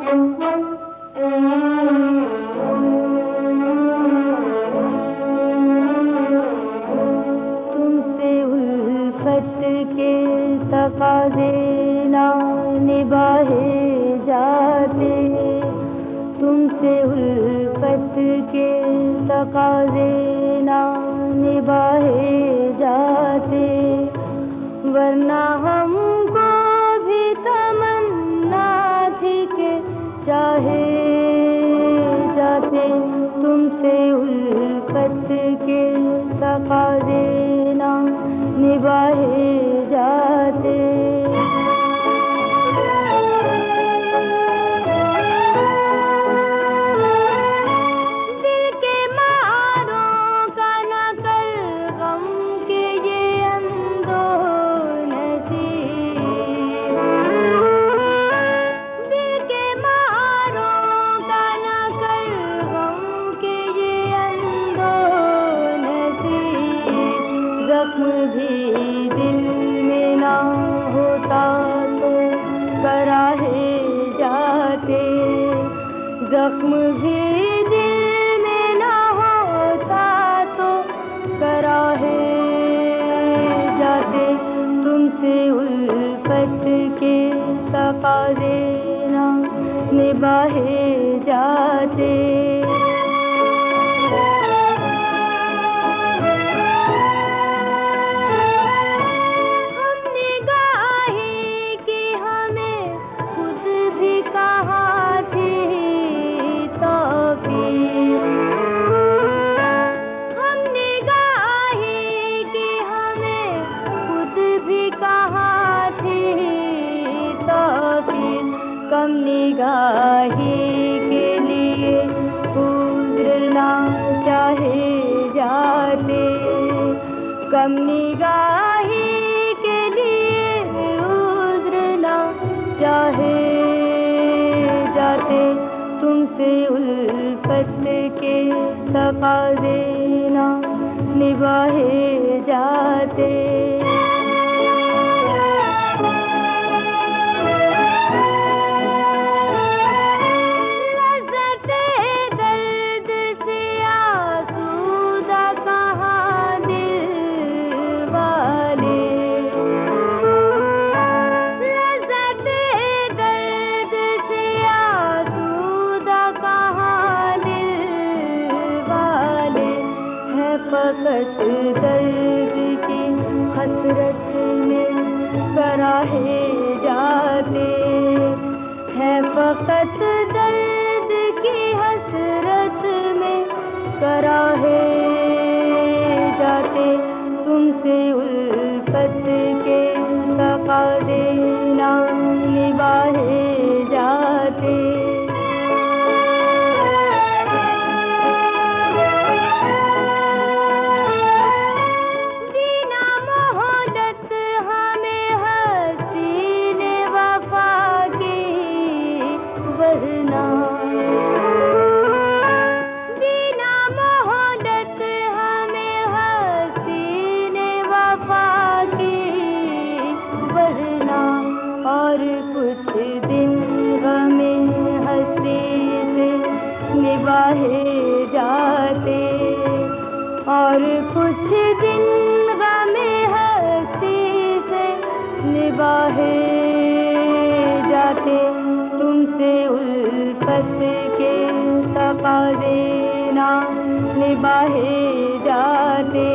तुमसे उल्फत के तकाज़े ना निभाए जाते, तुमसे उल्फत के तकाज़े ना निभाए जाते, वरना हमको भी तमन्ना थी कि चाहे जाते। तुमसे उल्फत के तकाज़े ना निभाए जाते। दिल के मारों का न कर गम के ये अंदोनसीब, दिल के मारों का न कर गम के ये अंदोनसीब। जख्म भी दिल में ना होता तो कराहे जाते, जख्म भी दिल में ना होता तो कराहे जाते। तुमसे उल्फत के तकाज़े ना निभाए जाते। हमने गाहे कि हमें खुद भी कहाँ थी तौफ़ीक़, हमने गाहे कि हमें खुद भी कहाँ थी तौफ़ीक़। कम निगाही के लिए उज़्र ना चाहे जाते, कम निगाही के लिए उज़्र ना चाहे जाते। तुमसे उल्फत के तकाज़े ना निभाए जाते। लज़्ज़ते दर्द से आसूदा कहाँ दिल वाले, लज़्ज़ते दर्द से आसूदा कहाँ दिल वाले। है फ़क़त दर्द की हसरत में कराहे जाते, है फ़क़त दर्द की हसरत में कराहे जाते। तुमसे उल्फत के तकाज़े ना निभाए जाते। दीना मोहब्बत हमें हसीन वफ़ा की, वरना दीना मोहब्बत हमें हसीन वफ़ा की, वरना। और कुछ दिन गमे हंसी से निभाए जाते, और कुछ दिन गमे हंसी से निभाए जाते। तुमसे उल्फत के तकाज़े ना निभाए जाते।